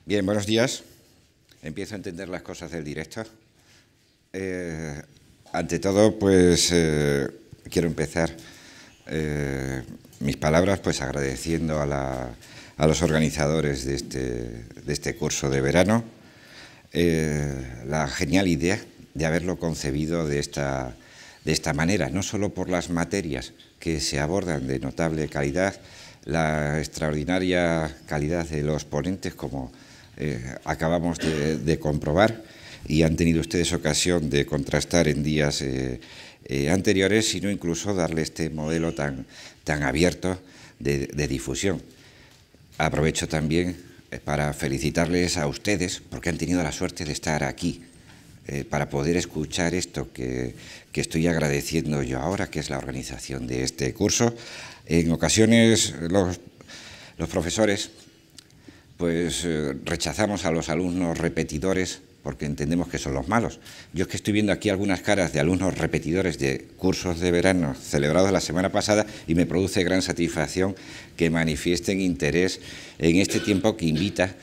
Bien, buenos días. Empiezo a entender las cosas del directo. Ante todo, pues quiero empezar mis palabras pues agradeciendo a los organizadores de este curso de verano la genial idea de haberlo concebido de esta manera, no solo por las materias que se abordan de notable calidad, la extraordinaria calidad de los ponentes, como acabamos de comprobar, y han tenido ustedes ocasión de contrastar en días anteriores, sino incluso darle este modelo tan abierto de difusión. Aprovecho también para felicitarles a ustedes porque han tenido la suerte de estar aquí para poder escuchar esto que estoy agradeciendo yo ahora, que es la organización de este curso. En ocasiones los profesores pues rechazamos a los alumnos repetidores porque entendemos que son los malos. Yo es que estoy viendo aquí algunas caras de alumnos repetidores de cursos de verano celebrados la semana pasada y me produce gran satisfacción que manifiesten interés en este tiempo que invita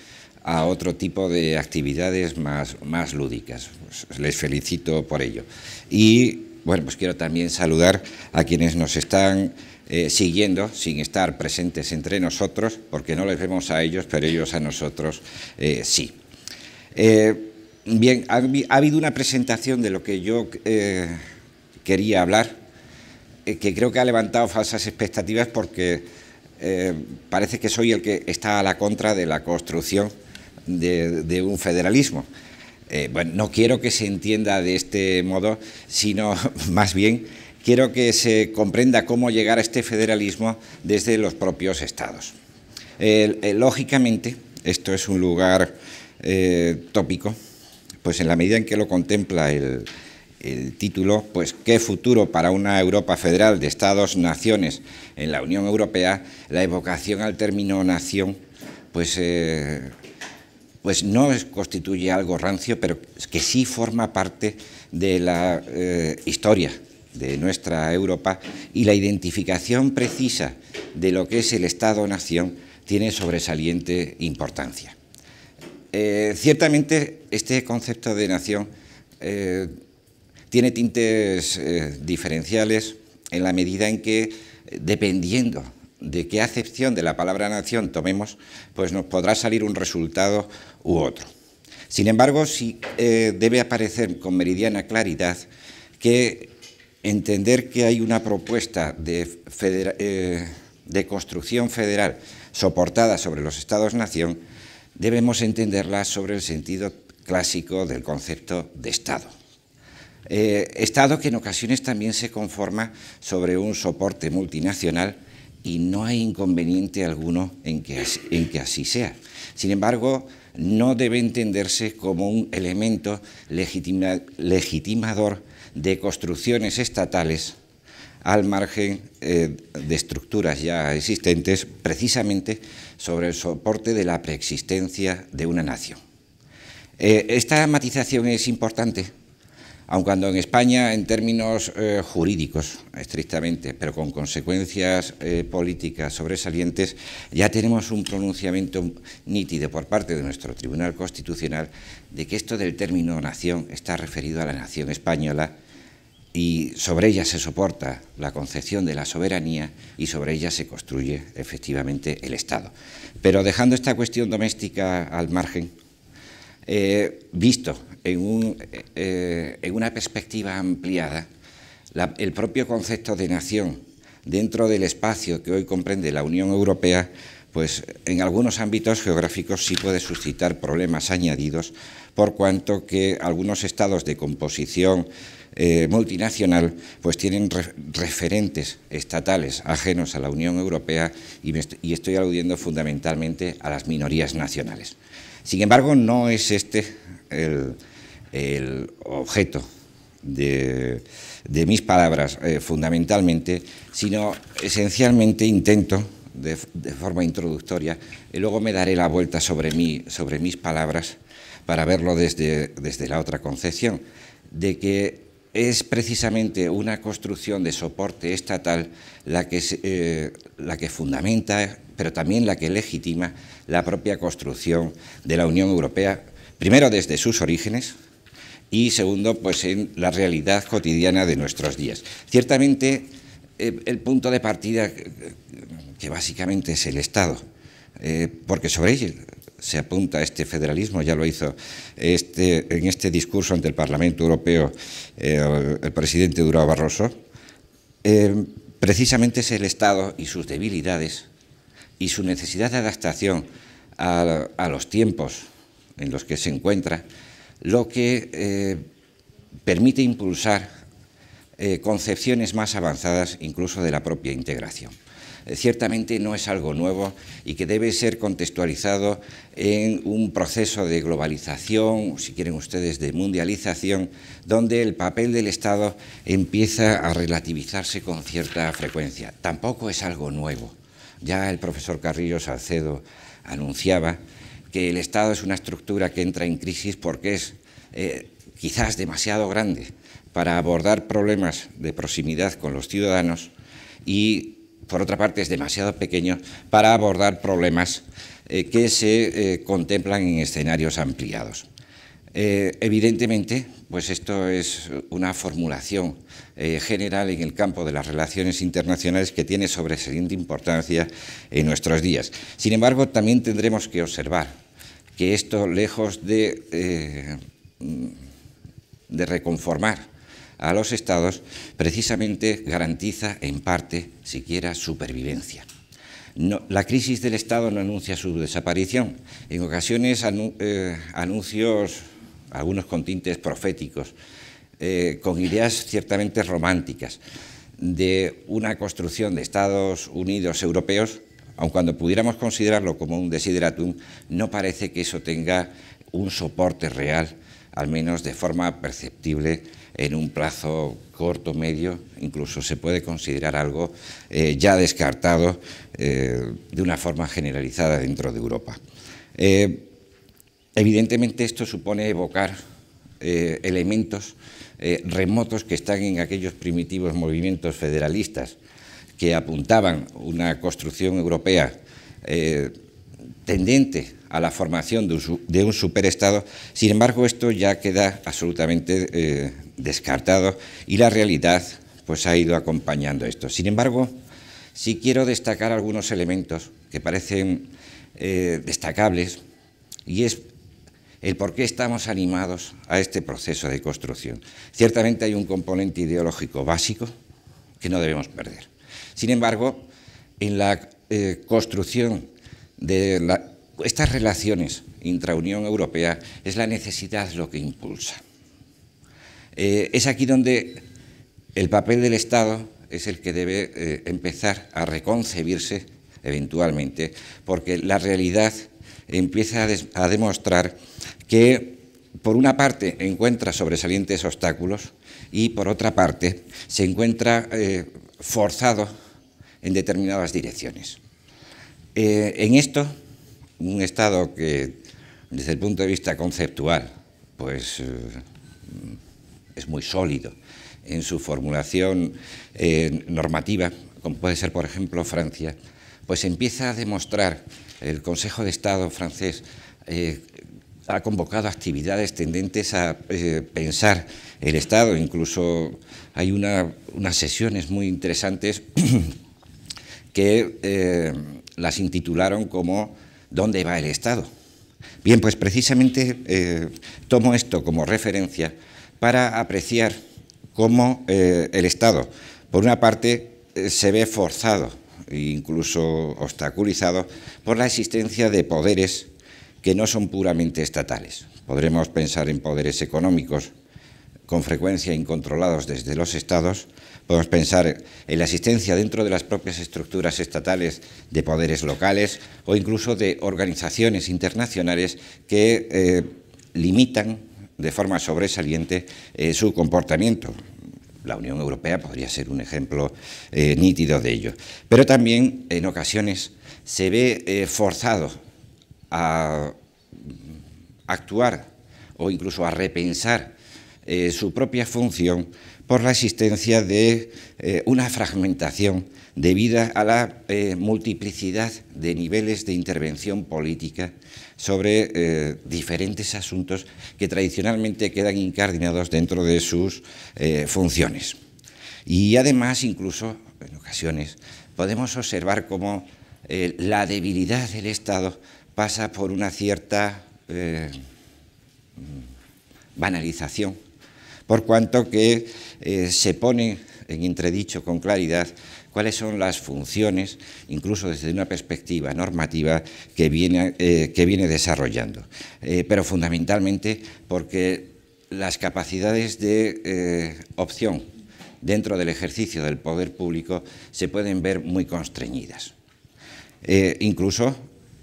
a otro tipo de actividades más lúdicas. Pues les felicito por ello. Y bueno, pues quiero también saludar a quienes nos están siguiendo sin estar presentes entre nosotros, porque no les vemos a ellos, pero ellos a nosotros sí. Bien, ha habido una presentación de lo que yo quería hablar, que creo que ha levantado falsas expectativas porque parece que soy el que está a la contra de la construcción de un federalismo. Bueno, no quiero que se entienda de este modo, sino más bien quiero que se comprenda cómo llegar a este federalismo desde los propios estados. Lógicamente, esto es un lugar tópico, pues en la medida en que lo contempla el título, pues qué futuro para una Europa federal de estados-naciones en la Unión Europea, la evocación al término nación, pues no constituye algo rancio, pero que sí forma parte de la historia de nuestra Europa, y la identificación precisa de lo que es el Estado-nación tiene sobresaliente importancia. Ciertamente este concepto de nación tiene tintes diferenciales en la medida en que, dependiendo de qué acepción de la palabra nación tomemos, pues nos podrá salir un resultado u otro. Sin embargo, sí debe aparecer con meridiana claridad que entender que hay una propuesta de construcción federal soportada sobre los estados-nación, debemos entenderla sobre el sentido clásico del concepto de Estado. Estado que en ocasiones también se conforma sobre un soporte multinacional, y no hay inconveniente alguno en que así sea. Sin embargo, no debe entenderse como un elemento legitimador de construcciones estatales al margen de estructuras ya existentes, precisamente sobre el soporte de la preexistencia de una nación. Esta matización es importante, aun cuando en España, en términos jurídicos, estrictamente, pero con consecuencias políticas sobresalientes, ya tenemos un pronunciamiento nítido por parte de nuestro Tribunal Constitucional de que esto del término nación está referido a la nación española, y sobre ella se soporta la concepción de la soberanía y sobre ella se construye efectivamente el Estado. Pero dejando esta cuestión doméstica al margen, visto en una perspectiva ampliada, el propio concepto de nación dentro del espacio que hoy comprende la Unión Europea, pues en algunos ámbitos geográficos sí puede suscitar problemas añadidos, por cuanto que algunos estados de composición multinacional pues tienen referentes estatales ajenos a la Unión Europea, y estoy aludiendo fundamentalmente a las minorías nacionales. Sin embargo, no es este el objeto de mis palabras fundamentalmente, sino esencialmente intento, de forma introductoria, y luego me daré la vuelta sobre mis palabras para verlo desde la otra concepción, de que es precisamente una construcción de soporte estatal la que fundamenta pero también la que legitima la propia construcción de la Unión Europea, primero desde sus orígenes y segundo, pues en la realidad cotidiana de nuestros días. Ciertamente, el punto de partida, que básicamente es el Estado, porque sobre ello se apunta este federalismo, ya lo hizo en este discurso ante el Parlamento Europeo el presidente Durão Barroso, precisamente es el Estado y sus debilidades y su necesidad de adaptación a los tiempos en los que se encuentra lo que permite impulsar concepciones más avanzadas incluso de la propia integración. Ciertamente no es algo nuevo y que debe ser contextualizado en un proceso de globalización, si quieren ustedes, de mundialización, donde el papel del Estado empieza a relativizarse con cierta frecuencia. Tampoco es algo nuevo. Ya el profesor Carrillo Salcedo anunciaba que el Estado es una estructura que entra en crisis porque es quizás demasiado grande para abordar problemas de proximidad con los ciudadanos y, por otra parte, es demasiado pequeño para abordar problemas que se contemplan en escenarios ampliados. Evidentemente, pues esto es una formulación general en el campo de las relaciones internacionales que tiene sobresaliente importancia en nuestros días. Sin embargo, también tendremos que observar que esto, lejos de reconformar a los Estados, precisamente garantiza en parte siquiera supervivencia. No, la crisis del Estado no anuncia su desaparición. En ocasiones anuncios, algunos con tintes proféticos, con ideas ciertamente románticas de una construcción de Estados Unidos europeos, aun cuando pudiéramos considerarlo como un desideratum, no parece que eso tenga un soporte real, al menos de forma perceptible, en un plazo corto, medio, incluso se puede considerar algo ya descartado de una forma generalizada dentro de Europa. Evidentemente esto supone evocar elementos remotos que están en aquellos primitivos movimientos federalistas que apuntaban una construcción europea tendente a la formación de un superestado. Sin embargo, esto ya queda absolutamente descartado y la realidad pues ha ido acompañando esto. Sin embargo, sí quiero destacar algunos elementos que parecen destacables, y es el por qué estamos animados a este proceso de construcción. Ciertamente hay un componente ideológico básico que no debemos perder. Sin embargo, en la construcción de estas relaciones intra-Unión Europea es la necesidad lo que impulsa. Es aquí donde el papel del Estado es el que debe empezar a reconcebirse eventualmente, porque la realidad empieza a demostrar que, por una parte, encuentra sobresalientes obstáculos y, por otra parte, se encuentra forzado en determinadas direcciones. En esto, un Estado que, desde el punto de vista conceptual, pues es muy sólido en su formulación normativa, como puede ser, por ejemplo, Francia, pues empieza a demostrar, el Consejo de Estado francés ha convocado actividades tendentes a pensar el Estado. Incluso hay unas sesiones muy interesantes que las intitularon como ¿dónde va el Estado? Bien, pues precisamente tomo esto como referencia para apreciar cómo el Estado, por una parte, se ve forzado e incluso obstaculizado por la existencia de poderes que no son puramente estatales. Podremos pensar en poderes económicos con frecuencia incontrolados desde los Estados. Podemos pensar en la existencia dentro de las propias estructuras estatales de poderes locales o incluso de organizaciones internacionales que limitan de forma sobresaliente su comportamiento. La Unión Europea podría ser un ejemplo nítido de ello. Pero también, en ocasiones, se ve forzado a actuar o incluso a repensar su propia función por la existencia de una fragmentación debido a la multiplicidad de niveles de intervención política sobre diferentes asuntos que tradicionalmente quedan incardinados dentro de sus funciones. Y además, incluso, en ocasiones, podemos observar cómo la debilidad del Estado pasa por una cierta banalización, por cuanto que se pone en entredicho con claridad cuáles son las funciones, incluso desde una perspectiva normativa, que viene desarrollando. Pero fundamentalmente porque las capacidades de opción dentro del ejercicio del poder público se pueden ver muy constreñidas. Incluso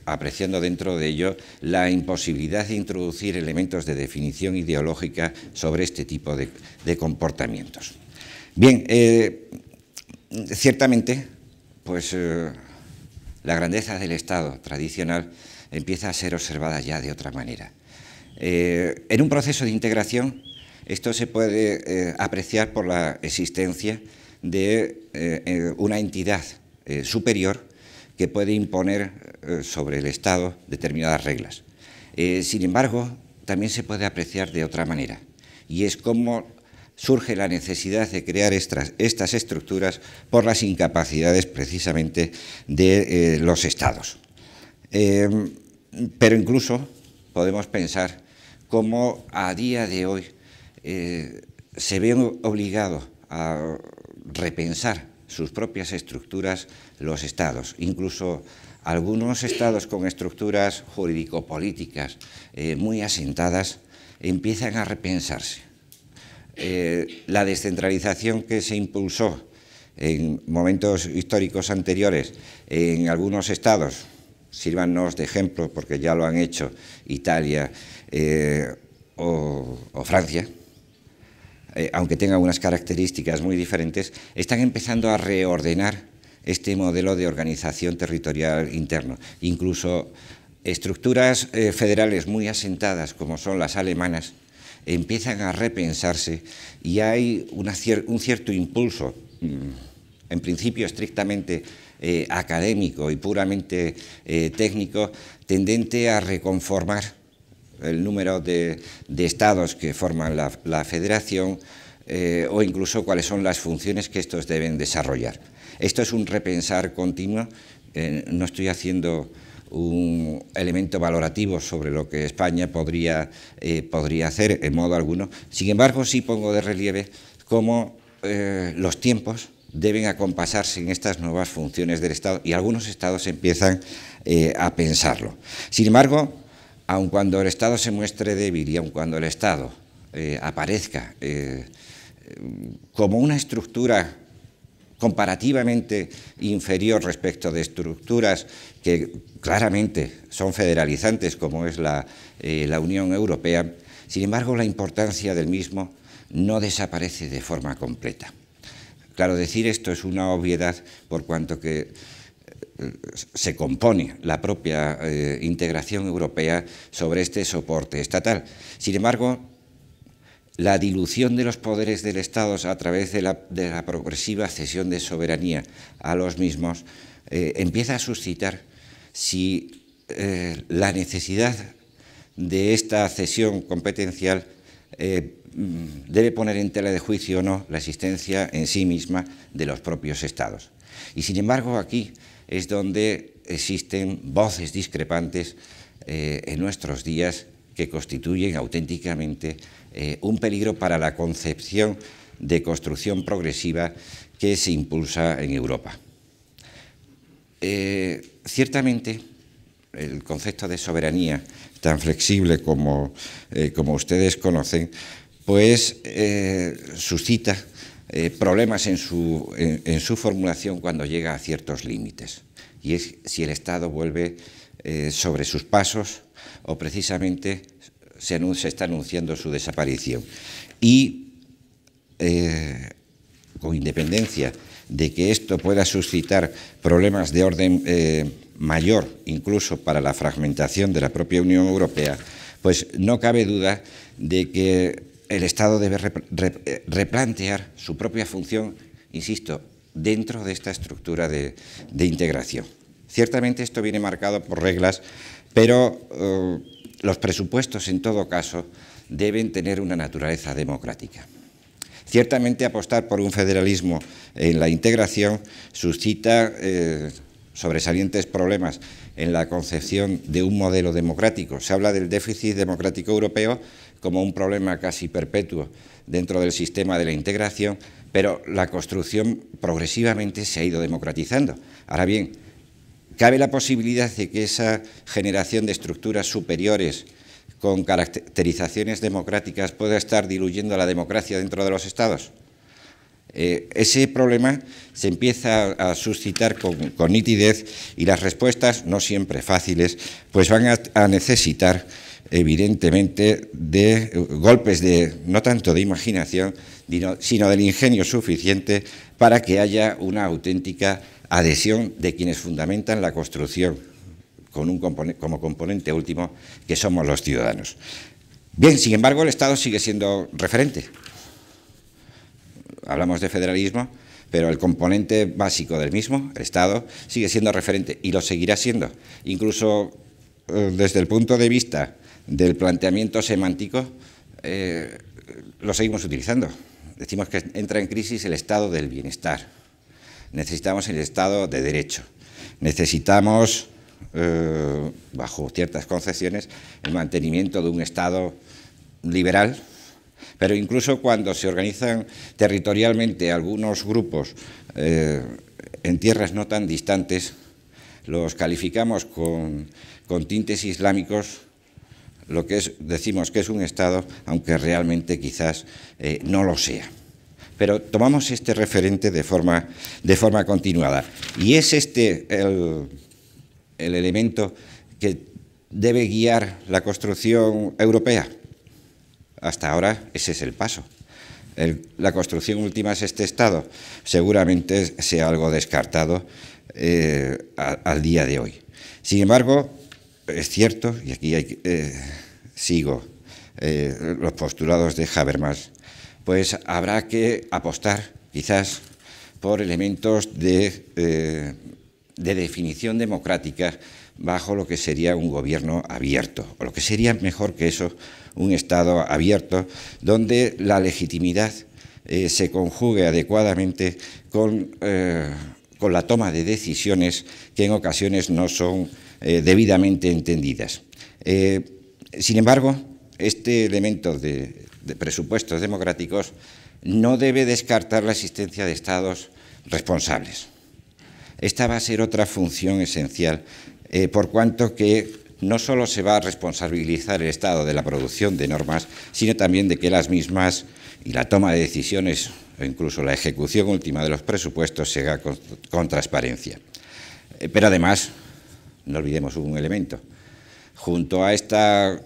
apreciando dentro de ello la imposibilidad de introducir elementos de definición ideológica sobre este tipo de comportamientos. Bien, ciertamente, pues la grandeza del Estado tradicional empieza a ser observada ya de otra manera. En un proceso de integración, esto se puede apreciar por la existencia de una entidad superior que puede imponer sobre el Estado determinadas reglas. Sin embargo, también se puede apreciar de otra manera, y es cómo surge la necesidad de crear estas estructuras por las incapacidades precisamente de los Estados. Pero incluso podemos pensar cómo a día de hoy se ve obligado a repensar sus propias estructuras los Estados, incluso algunos Estados con estructuras jurídico-políticas muy asentadas empiezan a repensarse. La descentralización que se impulsó en momentos históricos anteriores en algunos Estados, sírvanos de ejemplo porque ya lo han hecho Italia o Francia, aunque tengan unas características muy diferentes, están empezando a reordenar este modelo de organización territorial interno. Incluso estructuras federales muy asentadas, como son las alemanas, empiezan a repensarse y hay un cierto impulso, en principio estrictamente académico y puramente técnico, tendente a reconformar el número de estados que forman la federación o incluso cuáles son las funciones que estos deben desarrollar. Esto es un repensar continuo, no estoy haciendo un elemento valorativo sobre lo que España podría hacer en modo alguno. Sin embargo, sí pongo de relieve cómo los tiempos deben acompasarse en estas nuevas funciones del Estado y algunos Estados empiezan a pensarlo. Sin embargo, aun cuando el Estado se muestre débil y aun cuando el Estado aparezca como una estructura comparativamente inferior respecto de estructuras que claramente son federalizantes, como es la Unión Europea, sin embargo, la importancia del mismo no desaparece de forma completa. Claro, decir esto es una obviedad por cuanto que se compone la propia integración europea sobre este soporte estatal. Sin embargo, la dilución de los poderes del Estado a través de la progresiva cesión de soberanía a los mismos empieza a suscitar si la necesidad de esta cesión competencial debe poner en tela de juicio o no la existencia en sí misma de los propios Estados. Y sin embargo, aquí es donde existen voces discrepantes en nuestros días que constituyen auténticamente un peligro para la concepción de construcción progresiva que se impulsa en Europa. Ciertamente, el concepto de soberanía, tan flexible como ustedes conocen, pues suscita problemas en su formulación cuando llega a ciertos límites. Y es si el Estado vuelve sobre sus pasos o precisamente se está anunciando su desaparición. Y con independencia de que esto pueda suscitar problemas de orden mayor, incluso para la fragmentación de la propia Unión Europea, pues no cabe duda de que el Estado debe replantear su propia función, insisto, dentro de esta estructura de integración. Ciertamente esto viene marcado por reglas, pero los presupuestos, en todo caso, deben tener una naturaleza democrática. Ciertamente apostar por un federalismo en la integración suscita sobresalientes problemas en la concepción de un modelo democrático. Se habla del déficit democrático europeo como un problema casi perpetuo dentro del sistema de la integración, pero la construcción progresivamente se ha ido democratizando. Ahora bien, ¿cabe la posibilidad de que esa generación de estructuras superiores con caracterizaciones democráticas pueda estar diluyendo la democracia dentro de los Estados? Ese problema se empieza a suscitar con nitidez y las respuestas, no siempre fáciles, pues van a necesitar evidentemente de golpes no tanto de imaginación, sino del ingenio suficiente para que haya una auténtica adhesión de quienes fundamentan la construcción como componente último, que somos los ciudadanos. Bien, sin embargo, el Estado sigue siendo referente. Hablamos de federalismo, pero el componente básico del mismo, el Estado, sigue siendo referente y lo seguirá siendo. Incluso desde el punto de vista del planteamiento semántico, lo seguimos utilizando. Decimos que entra en crisis el estado del bienestar. Necesitamos el estado de derecho. Necesitamos, bajo ciertas concepciones, el mantenimiento de un estado liberal, pero incluso cuando se organizan territorialmente algunos grupos en tierras no tan distantes, los calificamos con tintes islámicos, lo que decimos que es un Estado, aunque realmente quizás no lo sea. Pero tomamos este referente de forma continuada. Y es este el elemento que debe guiar la construcción europea. Hasta ahora ese es el paso. La construcción última es este Estado. Seguramente sea algo descartado al día de hoy. Sin embargo, es cierto, y aquí sigo los postulados de Habermas, pues habrá que apostar quizás por elementos de definición democrática bajo lo que sería un gobierno abierto, o lo que sería mejor que eso, un Estado abierto, donde la legitimidad se conjugue adecuadamente con la toma de decisiones que en ocasiones no son debidamente entendidas. Sin embargo, este elemento de presupuestos democráticos no debe descartar la existencia de Estados responsables. Esta va a ser otra función esencial, por cuanto que no solo se va a responsabilizar el Estado de la producción de normas, sino también de que las mismas y la toma de decisiones o incluso la ejecución última de los presupuestos se haga con transparencia. Pero además, no olvidemos un elemento. Junto a esta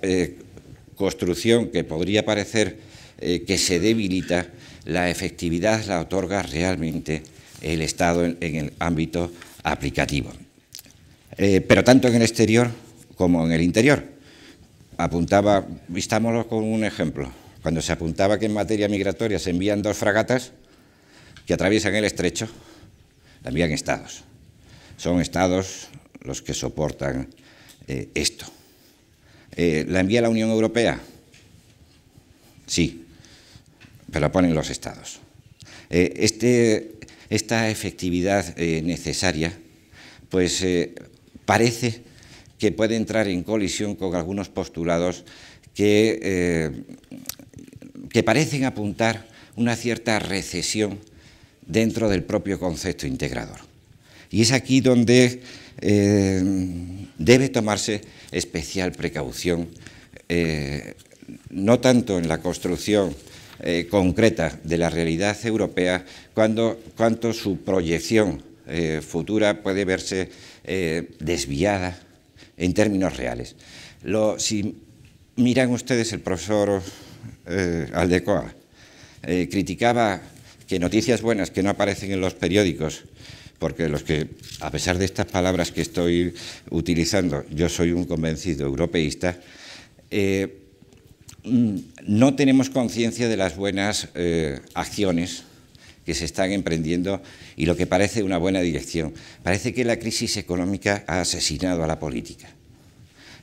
construcción que podría parecer que se debilita, la efectividad la otorga realmente el Estado en el ámbito aplicativo. Pero tanto en el exterior como en el interior. Vistámoslo con un ejemplo. Cuando se apuntaba que en materia migratoria se envían 2 fragatas que atraviesan el estrecho, la envían Estados. Son Estados los que soportan esto. ¿La envía la Unión Europea? Sí, pero la ponen los Estados. Esta efectividad necesaria, pues parece que puede entrar en colisión con algunos postulados que parecen apuntar una cierta recesión dentro del propio concepto integrador. Y es aquí donde debe tomarse especial precaución, no tanto en la construcción concreta de la realidad europea, cuanto su proyección futura puede verse desviada en términos reales. Si miran ustedes, el profesor Aldecoa criticaba que noticias buenas que no aparecen en los periódicos, porque a pesar de estas palabras que estoy utilizando, yo soy un convencido europeísta, no tenemos conciencia de las buenas acciones que se están emprendiendo y lo que parece una buena dirección. Parece que la crisis económica ha asesinado a la política.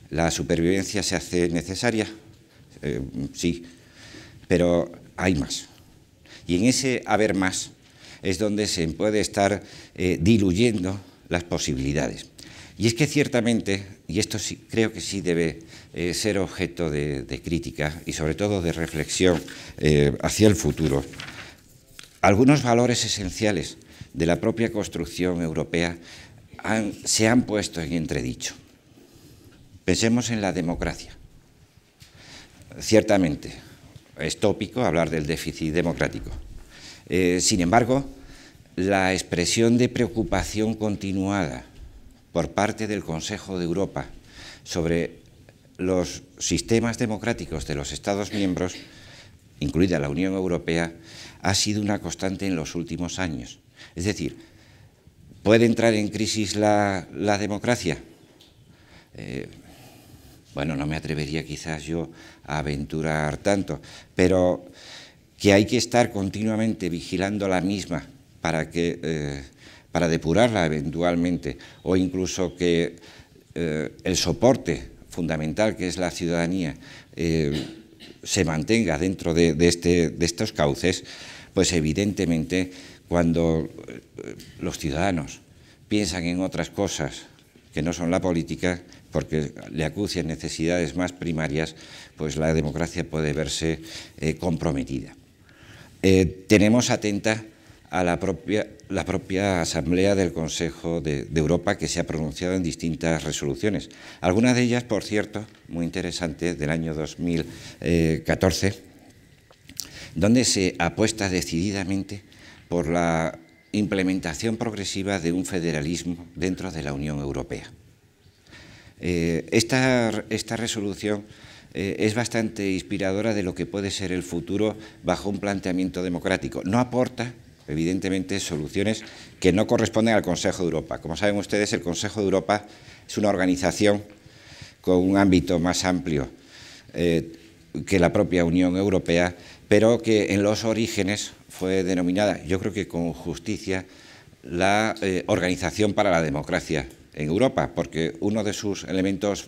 ¿La supervivencia se hace necesaria? Sí, pero hay más. Y en ese haber más es donde se puede estar diluyendo las posibilidades. Y es que ciertamente, y esto sí, creo que sí debe ser objeto de crítica y sobre todo de reflexión hacia el futuro, algunos valores esenciales de la propia construcción europea se han puesto en entredicho. Pensemos en la democracia. Ciertamente, es tópico hablar del déficit democrático. Sin embargo, la expresión de preocupación continuada por parte del Consejo de Europa sobre los sistemas democráticos de los Estados miembros, incluida la Unión Europea, ha sido una constante en los últimos años. Es decir, ¿puede entrar en crisis la democracia? Bueno, no me atrevería quizás yo a aventurar tanto, pero que hay que estar continuamente vigilando la misma para depurarla eventualmente, o incluso que el soporte fundamental que es la ciudadanía se mantenga dentro de estos cauces, pues evidentemente cuando los ciudadanos piensan en otras cosas que no son la política, porque le acucian necesidades más primarias, pues la democracia puede verse comprometida. Tenemos atenta a la propia Asamblea del Consejo de Europa, que se ha pronunciado en distintas resoluciones. Algunas de ellas, por cierto, muy interesantes, del año 2014, donde se apuesta decididamente por la implementación progresiva de un federalismo dentro de la Unión Europea. Esta resolución es bastante inspiradora de lo que puede ser el futuro bajo un planteamiento democrático. No aporta, evidentemente, soluciones que no corresponden al Consejo de Europa. Como saben ustedes, el Consejo de Europa es una organización con un ámbito más amplio que la propia Unión Europea, pero que en los orígenes fue denominada, yo creo que con justicia, la Organización para la Democracia en Europa, porque uno de sus elementos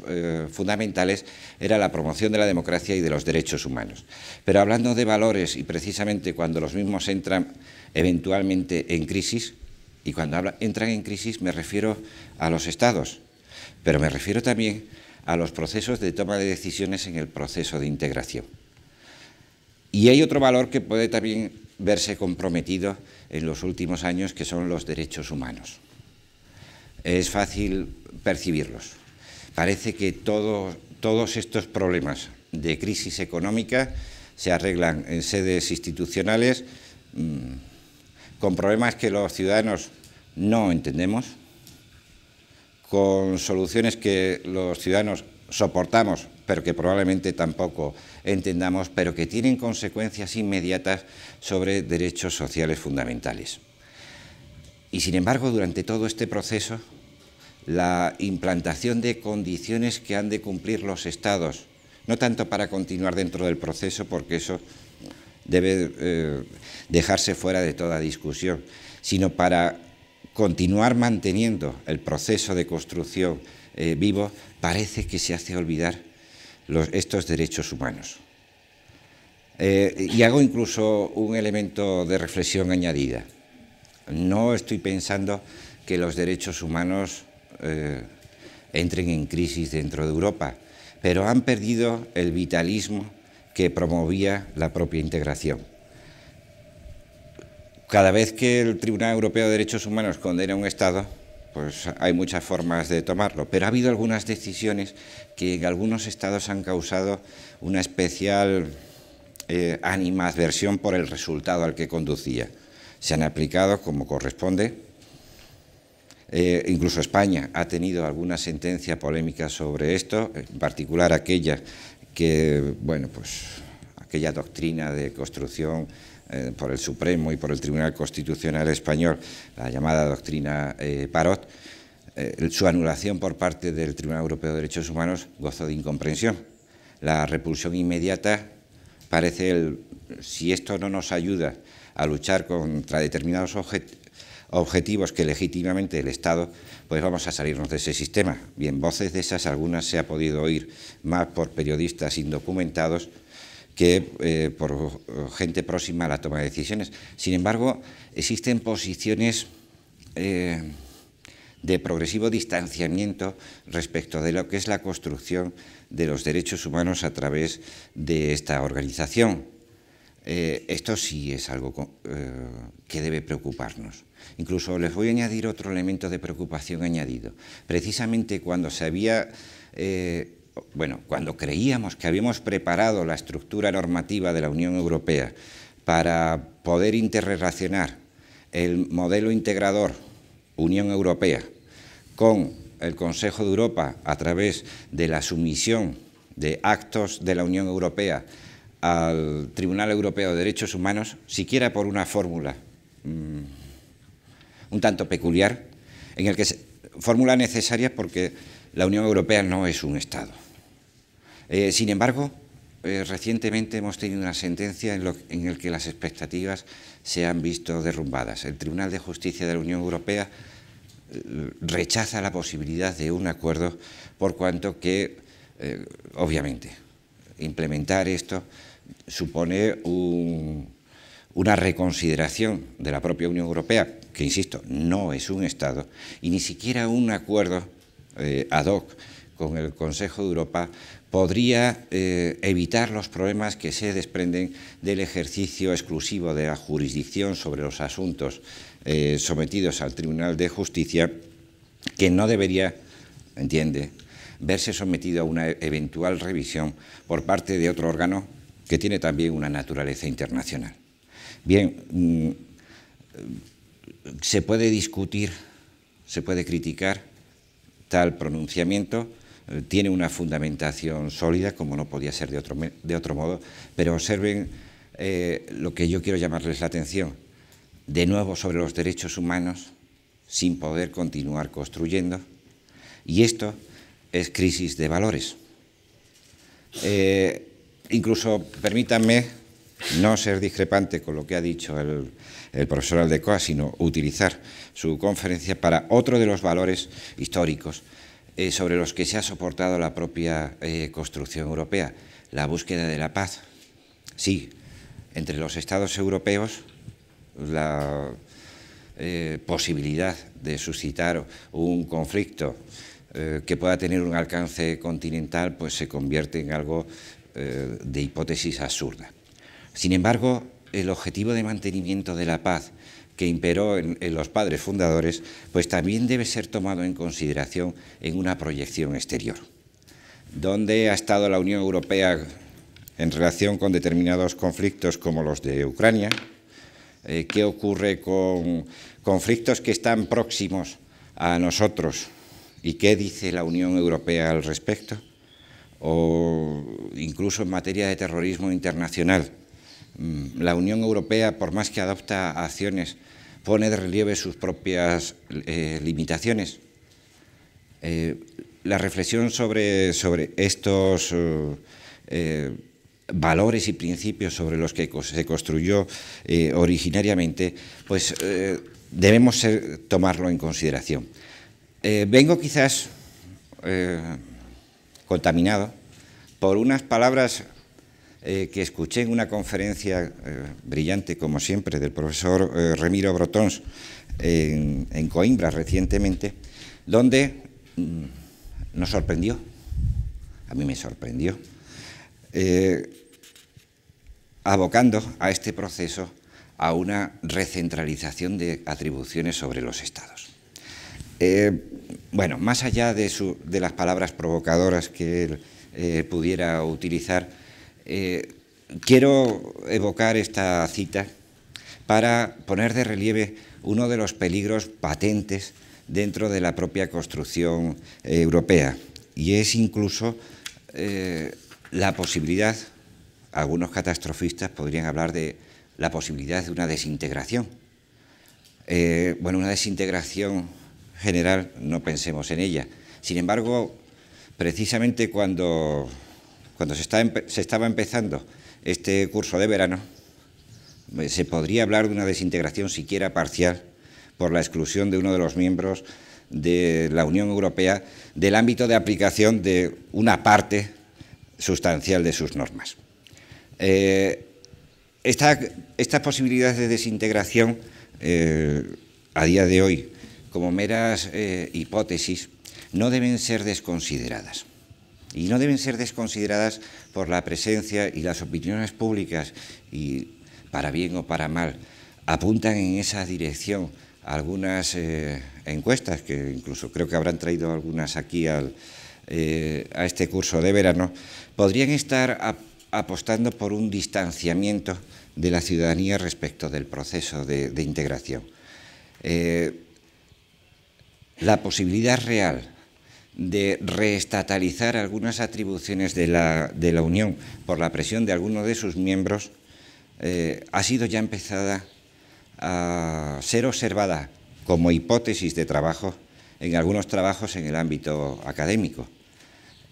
fundamentales era la promoción de la democracia y de los derechos humanos. Pero hablando de valores, y precisamente cuando los mismos entran eventualmente en crisis, y cuando entran en crisis me refiero a los Estados, pero me refiero también a los procesos de toma de decisiones en el proceso de integración. Y hay otro valor que puede también verse comprometido en los últimos años, que son los derechos humanos. Es fácil percibirlos. Parece que todos estos problemas de crisis económica se arreglan en sedes institucionales con problemas que los ciudadanos no entendemos, con soluciones que los ciudadanos soportamos, pero que probablemente tampoco entendamos, pero que tienen consecuencias inmediatas sobre derechos sociales fundamentales. Y sin embargo, durante todo este proceso, la implantación de condiciones que han de cumplir los Estados, no tanto para continuar dentro del proceso, porque eso debe dejarse fuera de toda discusión, sino para continuar manteniendo el proceso de construcción vivo, parece que se hace olvidar estos derechos humanos. Y hago incluso un elemento de reflexión añadida. No estoy pensando que los derechos humanos entren en crisis dentro de Europa, pero han perdido el vitalismo que promovía la propia integración. Cada vez que el Tribunal Europeo de Derechos Humanos condena a un Estado, pues hay muchas formas de tomarlo, pero ha habido algunas decisiones que en algunos Estados han causado una especial animadversión por el resultado al que conducía. Se han aplicado como corresponde. Incluso España ha tenido alguna sentencia polémica sobre esto, en particular aquella que, bueno, pues aquella doctrina de construcción por el Supremo y por el Tribunal Constitucional Español, la llamada doctrina Parot, su anulación por parte del Tribunal Europeo de Derechos Humanos gozó de incomprensión. La repulsión inmediata parece, si esto no nos ayuda a luchar contra determinados objetivos que legítimamente el Estado, pues vamos a salirnos de ese sistema. Bien, voces de esas, algunas se ha podido oír más por periodistas indocumentados que por gente próxima a la toma de decisiones. Sin embargo, existen posiciones de progresivo distanciamiento respecto de lo que es la construcción de los derechos humanos a través de esta organización. Esto sí es algo que debe preocuparnos. Incluso les voy a añadir otro elemento de preocupación añadido. Precisamente cuando cuando creíamos que habíamos preparado la estructura normativa de la Unión Europea para poder interrelacionar el modelo integrador Unión Europea con el Consejo de Europa a través de la sumisión de actos de la Unión Europea al Tribunal Europeo de Derechos Humanos, siquiera por una fórmula un tanto peculiar, en el que fórmula necesaria porque la Unión Europea no es un Estado. Sin embargo, recientemente hemos tenido una sentencia en la que las expectativas se han visto derrumbadas. El Tribunal de Justicia de la Unión Europea rechaza la posibilidad de un acuerdo por cuanto que, obviamente, implementar esto supone una reconsideración de la propia Unión Europea, que, insisto, no es un Estado, y ni siquiera un acuerdo ad hoc con el Consejo de Europa podría evitar los problemas que se desprenden del ejercicio exclusivo de la jurisdicción sobre los asuntos sometidos al Tribunal de Justicia, que no debería, entiende, verse sometido a una eventual revisión por parte de otro órgano que tiene también una naturaleza internacional. Bien, se puede discutir, se puede criticar tal pronunciamiento, tiene una fundamentación sólida, como no podía ser de otro modo, pero observen lo que yo quiero llamarles la atención, de nuevo sobre los derechos humanos, sin poder continuar construyendo, y esto es crisis de valores. Incluso, permítanme no ser discrepante con lo que ha dicho el profesor Aldecoa, sino utilizar su conferencia para otro de los valores históricos sobre los que se ha soportado la propia construcción europea, la búsqueda de la paz. Sí, entre los Estados europeos la posibilidad de suscitar un conflicto que pueda tener un alcance continental, pues se convierte en algo de hipótesis absurda. Sin embargo, el objetivo de mantenimiento de la paz que imperó en los padres fundadores, pues también debe ser tomado en consideración en una proyección exterior. ¿Dónde ha estado la Unión Europea en relación con determinados conflictos como los de Ucrania? ¿Qué ocurre con conflictos que están próximos a nosotros? ¿Y qué dice la Unión Europea al respecto? O incluso en materia de terrorismo internacional. La Unión Europea, por más que adopta acciones, pone de relieve sus propias limitaciones. La reflexión sobre estos valores y principios sobre los que se construyó originariamente, pues debemos tomarlo en consideración. Vengo quizás contaminado por unas palabras que escuché en una conferencia brillante, como siempre, del profesor Remiro Brotons en Coimbra recientemente, donde nos sorprendió, a mí me sorprendió, abocando a este proceso a una recentralización de atribuciones sobre los Estados. Bueno, más allá de las palabras provocadoras que él pudiera utilizar, quiero evocar esta cita para poner de relieve uno de los peligros patentes dentro de la propia construcción europea, y es incluso la posibilidad, algunos catastrofistas podrían hablar de la posibilidad de una desintegración. Bueno, una desintegración general, no pensemos en ella. Sin embargo, precisamente cuando se estaba empezando este curso de verano, se podría hablar de una desintegración siquiera parcial por la exclusión de uno de los miembros de la Unión Europea del ámbito de aplicación de una parte sustancial de sus normas. Estas posibilidades de desintegración, a día de hoy, como meras hipótesis, no deben ser desconsideradas. Y no deben ser desconsideradas por la presencia y las opiniones públicas, y para bien o para mal, apuntan en esa dirección algunas encuestas, que incluso creo que habrán traído algunas aquí a este curso de verano, podrían estar apostando por un distanciamiento de la ciudadanía respecto del proceso de integración. La posibilidad real de reestatalizar algunas atribuciones de la Unión por la presión de alguno de sus miembros ha sido ya empezada a ser observada como hipótesis de trabajo en algunos trabajos en el ámbito académico.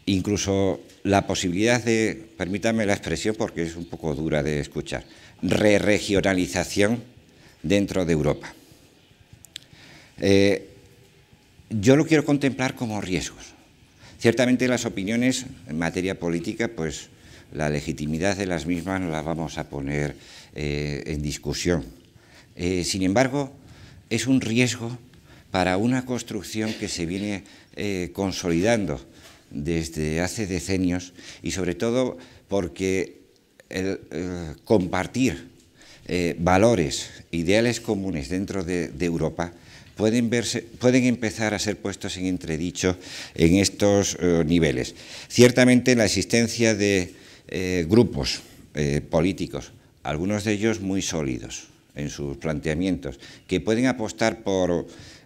Incluso la posibilidad de, permítanme la expresión porque es un poco dura de escuchar, re-regionalización dentro de Europa. Yo lo quiero contemplar como riesgos. Ciertamente las opiniones en materia política, pues la legitimidad de las mismas no la vamos a poner en discusión. Sin embargo, es un riesgo para una construcción que se viene consolidando desde hace decenios y sobre todo porque el compartir valores, ideales comunes dentro de Europa pueden empezar a ser puestos en entredicho en estos niveles. Ciertamente la existencia de grupos políticos, algunos de ellos muy sólidos en sus planteamientos, que pueden apostar por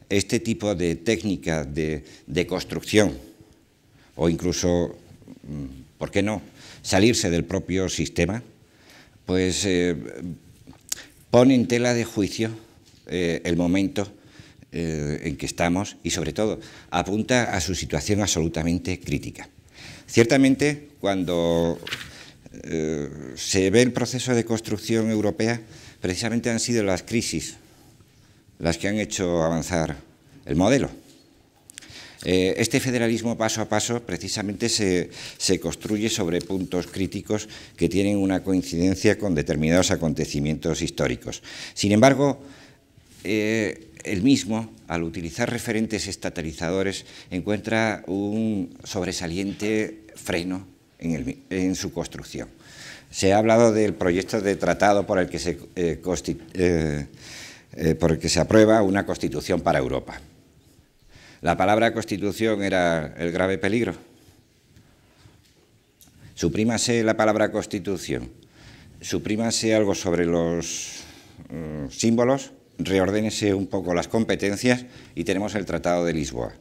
este tipo de técnica de construcción o incluso, ¿por qué no?, salirse del propio sistema, pues pone en tela de juicio el momento en que estamos y, sobre todo, apunta a su situación absolutamente crítica. Ciertamente, cuando se ve el proceso de construcción europea, precisamente han sido las crisis las que han hecho avanzar el modelo. Este federalismo paso a paso precisamente se construye sobre puntos críticos que tienen una coincidencia con determinados acontecimientos históricos. Sin embargo, el mismo, al utilizar referentes estatalizadores, encuentra un sobresaliente freno en su construcción. Se ha hablado del proyecto de tratado por el que se aprueba una Constitución para Europa. La palabra Constitución era el grave peligro. Suprímase la palabra Constitución, suprímase algo sobre los símbolos, reordénese un poco las competencias y tenemos el Tratado de Lisboa.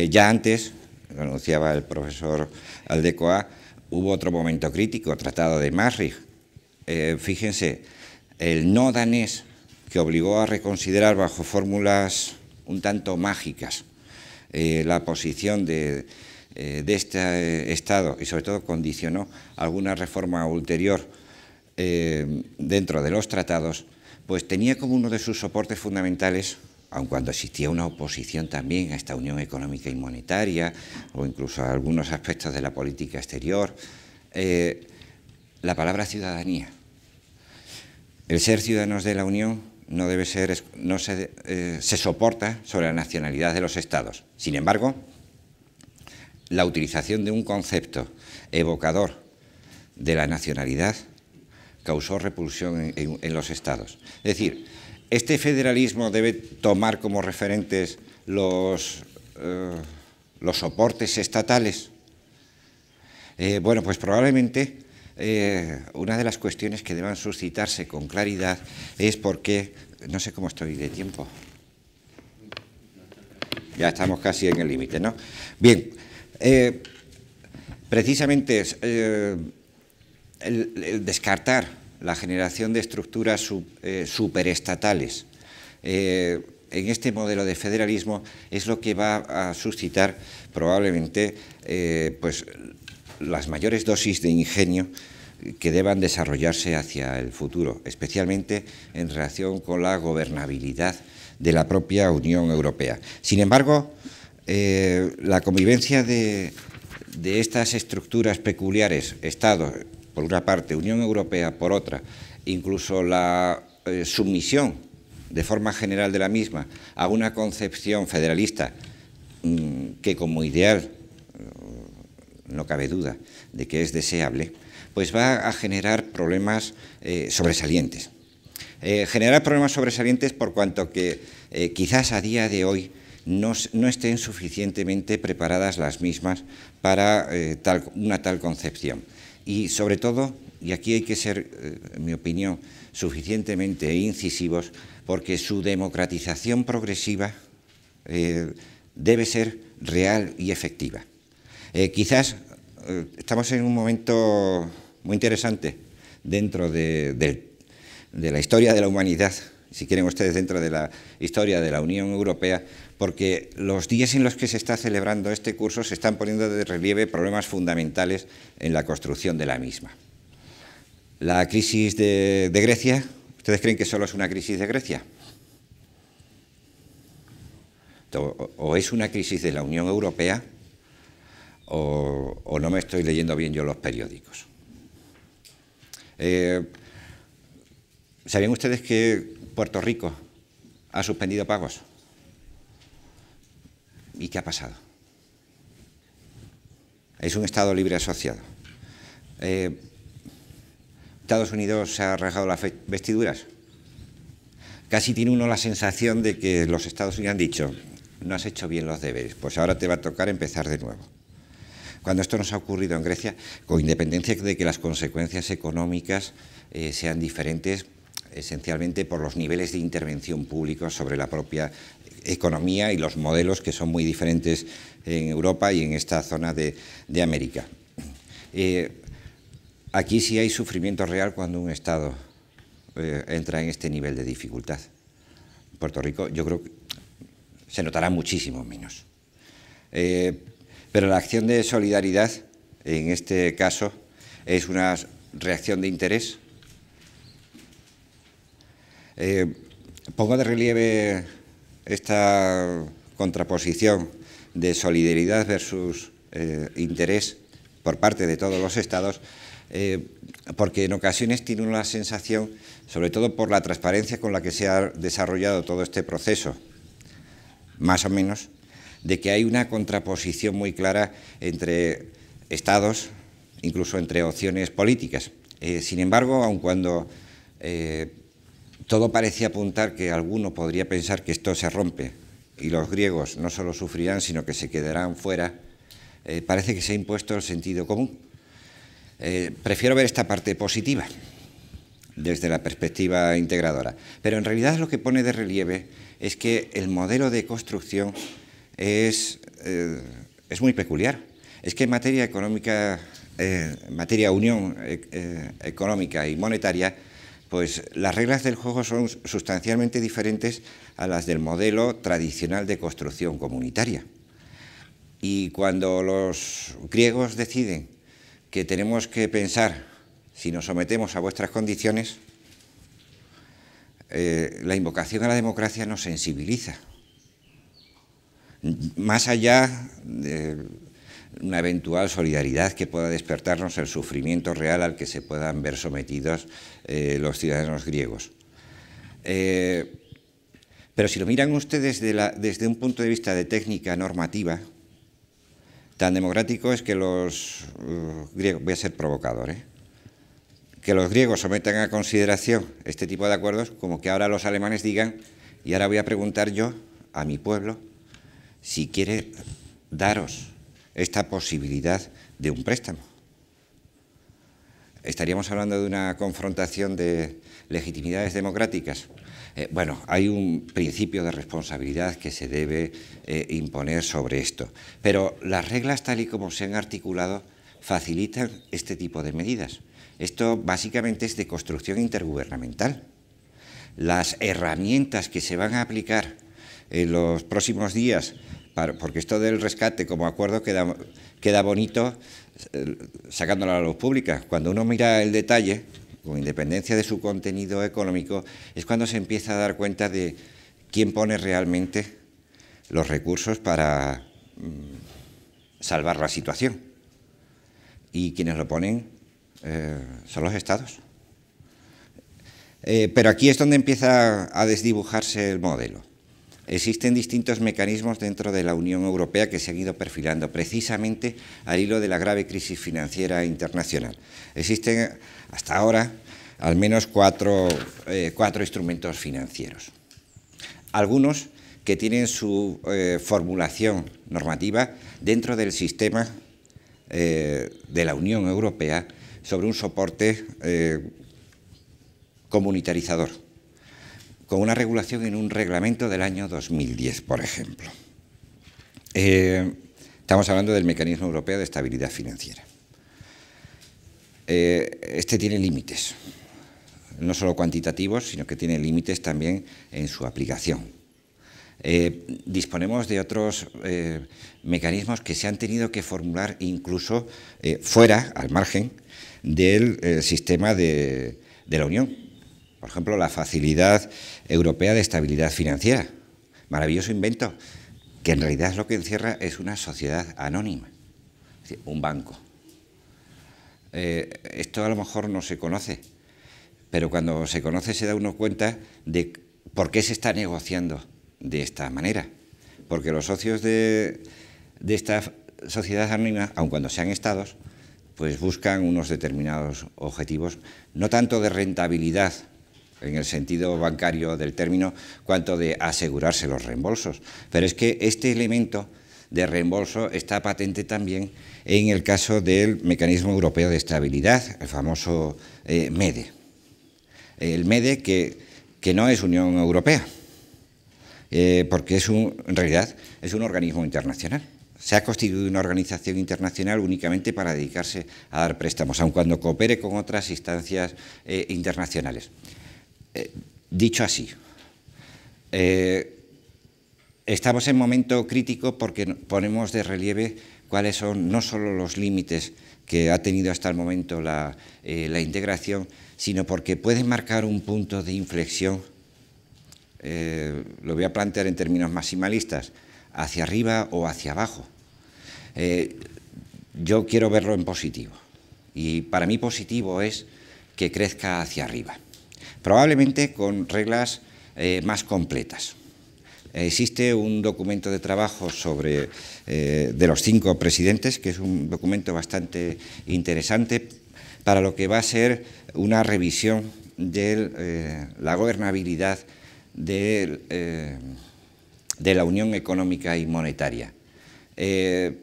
Ya antes, lo anunciaba el profesor Aldecoa, hubo otro momento crítico, Tratado de Maastricht. Fíjense, el no danés que obligó a reconsiderar bajo fórmulas un tanto mágicas la posición de este Estado y sobre todo condicionó alguna reforma ulterior dentro de los tratados, pues tenía como uno de sus soportes fundamentales, aun cuando existía una oposición también a esta Unión Económica y Monetaria o incluso a algunos aspectos de la política exterior, la palabra ciudadanía. El ser ciudadanos de la Unión no debe ser, se soporta sobre la nacionalidad de los Estados. Sin embargo, la utilización de un concepto evocador de la nacionalidad causó repulsión en los Estados. Es decir, ¿este federalismo debe tomar como referentes los soportes estatales? Bueno, pues probablemente una de las cuestiones que deban suscitarse con claridad es por qué, no sé cómo estoy de tiempo, ya estamos casi en el límite, ¿no? Bien, precisamente el descartar la generación de estructuras superestatales en este modelo de federalismo es lo que va a suscitar probablemente pues las mayores dosis de ingenio que deban desarrollarse hacia el futuro, especialmente en relación con la gobernabilidad de la propia Unión Europea. Sin embargo, la convivencia de estas estructuras peculiares, Estado por una parte, Unión Europea por otra, incluso la sumisión de forma general de la misma a una concepción federalista que como ideal no cabe duda de que es deseable, pues va a generar problemas sobresalientes. Generar problemas sobresalientes por cuanto que quizás a día de hoy no estén suficientemente preparadas las mismas para una tal concepción. Y sobre todo, y aquí hay que ser, en mi opinión, suficientemente incisivos, porque su democratización progresiva debe ser real y efectiva. Quizás estamos en un momento muy interesante dentro de la historia de la humanidad, si quieren ustedes, dentro de la historia de la Unión Europea, porque los días en los que se está celebrando este curso se están poniendo de relieve problemas fundamentales en la construcción de la misma. La crisis de Grecia, ¿ustedes creen que solo es una crisis de Grecia? O es una crisis de la Unión Europea o no me estoy leyendo bien yo los periódicos. ¿Sabían ustedes que Puerto Rico ha suspendido pagos? ¿Y qué ha pasado? Es un Estado libre asociado. ¿Estados Unidos se ha rasgado las vestiduras? Casi tiene uno la sensación de que los Estados Unidos han dicho: no has hecho bien los deberes, pues ahora te va a tocar empezar de nuevo. Cuando esto nos ha ocurrido en Grecia, con independencia de que las consecuencias económicas sean diferentes, esencialmente por los niveles de intervención públicos sobre la propia economía y los modelos que son muy diferentes en Europa y en esta zona de América. Aquí sí hay sufrimiento real cuando un Estado entra en este nivel de dificultad. En Puerto Rico yo creo que se notará muchísimo menos. Pero la acción de solidaridad, en este caso, es una reacción de interés. Pongo de relieve esta contraposición de solidaridad versus interés por parte de todos los Estados, porque en ocasiones tiene una sensación, sobre todo por la transparencia con la que se ha desarrollado todo este proceso, más o menos, de que hay una contraposición muy clara entre Estados, incluso entre opciones políticas. Sin embargo, aun cuando todo parecía apuntar que alguno podría pensar que esto se rompe y los griegos no solo sufrirán, sino que se quedarán fuera, parece que se ha impuesto el sentido común. Prefiero ver esta parte positiva desde la perspectiva integradora, pero en realidad lo que pone de relieve es que el modelo de construcción es muy peculiar. Es que en materia económica, en materia unión económica y monetaria, pues las reglas del juego son sustancialmente diferentes a las del modelo tradicional de construcción comunitaria. Y cuando los griegos deciden que tenemos que pensar si nos sometemos a vuestras condiciones, la invocación a la democracia nos sensibiliza. Más allá de una eventual solidaridad que pueda despertarnos el sufrimiento real al que se puedan ver sometidos los ciudadanos griegos. Pero si lo miran ustedes desde un punto de vista de técnica normativa, tan democrático es que los griegos, voy a ser provocador, que los griegos sometan a consideración este tipo de acuerdos, como que ahora los alemanes digan: y ahora voy a preguntar yo a mi pueblo si quiere daros esta posibilidad de un préstamo. ¿Estaríamos hablando de una confrontación de legitimidades democráticas? Bueno, hay un principio de responsabilidad que se debe imponer sobre esto, pero las reglas tal y como se han articulado facilitan este tipo de medidas. Esto básicamente es de construcción intergubernamental. Las herramientas que se van a aplicar en los próximos días porque esto del rescate como acuerdo queda bonito sacándolo a la luz pública. Cuando uno mira el detalle, con independencia de su contenido económico, es cuando se empieza a dar cuenta de quién pone realmente los recursos para salvar la situación. Y quienes lo ponen son los Estados. Pero aquí es donde empieza a desdibujarse el modelo. Existen distintos mecanismos dentro de la Unión Europea que se han ido perfilando precisamente al hilo de la grave crisis financiera internacional. Existen hasta ahora al menos cuatro instrumentos financieros. Algunos que tienen su formulación normativa dentro del sistema de la Unión Europea sobre un soporte comunitarizador, con una regulación en un reglamento del año 2010, por ejemplo. Estamos hablando del Mecanismo Europeo de Estabilidad Financiera. Este tiene límites, no solo cuantitativos, sino que tiene límites también en su aplicación. Disponemos de otros mecanismos que se han tenido que formular incluso fuera, al margen, del sistema de la Unión. Por ejemplo, la Facilidad Europea de Estabilidad Financiera. Maravilloso invento, que en realidad lo que encierra es una sociedad anónima, es decir, un banco. Esto a lo mejor no se conoce, pero cuando se conoce se da uno cuenta de por qué se está negociando de esta manera. Porque los socios de esta sociedad anónima, aun cuando sean estados, pues buscan unos determinados objetivos, no tanto de rentabilidad, en el sentido bancario del término, cuanto de asegurarse los reembolsos. Pero es que este elemento de reembolso está patente también en el caso del Mecanismo Europeo de Estabilidad, el famoso MEDE. El MEDE que no es Unión Europea, porque en realidad es un organismo internacional. Se ha constituido una organización internacional únicamente para dedicarse a dar préstamos, aun cuando coopere con otras instancias internacionales. Dicho así, estamos en momento crítico porque ponemos de relieve cuáles son no solo los límites que ha tenido hasta el momento la integración, sino porque puede marcar un punto de inflexión, lo voy a plantear en términos maximalistas, hacia arriba o hacia abajo. Yo quiero verlo en positivo, y para mí positivo es que crezca hacia arriba. Probablemente con reglas más completas. Existe un documento de trabajo de los 5 presidentes, que es un documento bastante interesante para lo que va a ser una revisión de la gobernabilidad de la Unión Económica y Monetaria. Se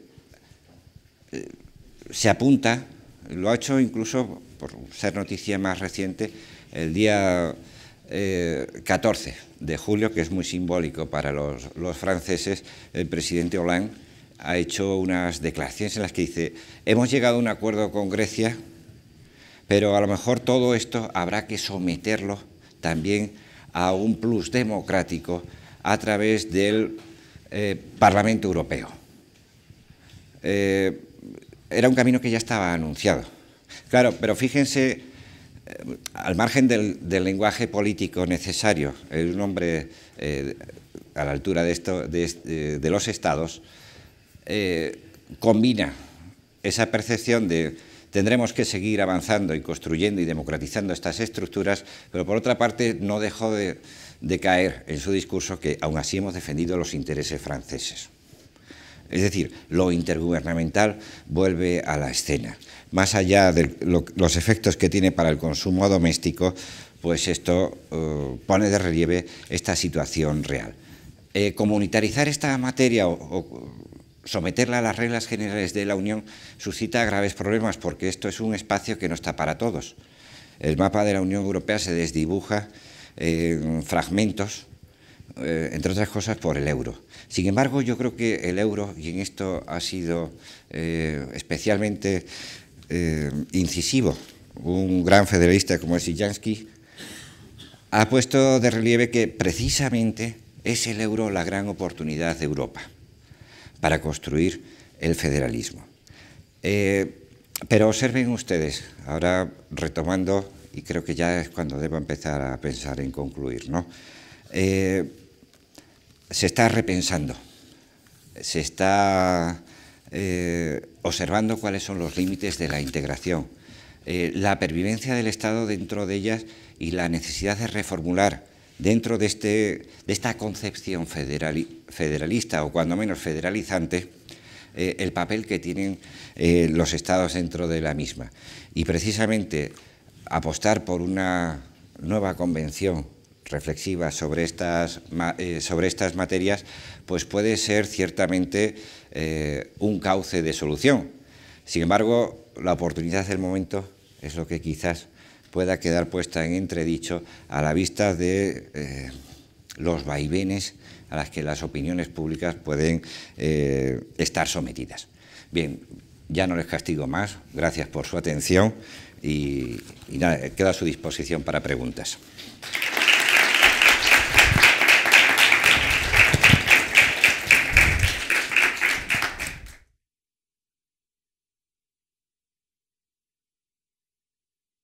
apunta, lo ha hecho incluso, por ser noticia más reciente, el día 14 de julio, que es muy simbólico para los franceses, el presidente Hollande ha hecho unas declaraciones en las que dice: hemos llegado a un acuerdo con Grecia, pero a lo mejor todo esto habrá que someterlo también a un plus democrático a través del Parlamento Europeo. Era un camino que ya estaba anunciado. Claro, pero fíjense, al margen del lenguaje político necesario, un hombre a la altura de los estados combina esa percepción de tendremos que seguir avanzando y construyendo y democratizando estas estructuras, pero por otra parte no dejó de caer en su discurso que aún así hemos defendido los intereses franceses. Es decir, lo intergubernamental vuelve a la escena. Más allá de los efectos que tiene para el consumo doméstico, pues esto pone de relieve esta situación real. Comunitarizar esta materia o someterla a las reglas generales de la Unión suscita graves problemas, porque esto es un espacio que no está para todos. El mapa de la Unión Europea se desdibuja en fragmentos, entre otras cosas por el euro. Sin embargo, yo creo que el euro, y en esto ha sido especialmente incisivo un gran federalista como es Jansky, ha puesto de relieve que precisamente es el euro la gran oportunidad de Europa. para construir el federalismo. Pero observen ustedes, ahora retomando, y creo que ya es cuando debo empezar a pensar en concluir, ¿no? Se está repensando, se está observando cuáles son los límites de la integración, la pervivencia del Estado dentro de ellas y la necesidad de reformular dentro de esta concepción federalista o cuando menos federalizante el papel que tienen los Estados dentro de la misma. Y precisamente apostar por una nueva convención reflexiva sobre estas materias, pues puede ser ciertamente un cauce de solución. Sin embargo, la oportunidad del momento es lo que quizás pueda quedar puesta en entredicho a la vista de los vaivenes a las que las opiniones públicas pueden estar sometidas. Bien, ya no les castigo más, gracias por su atención y nada, quedo a su disposición para preguntas.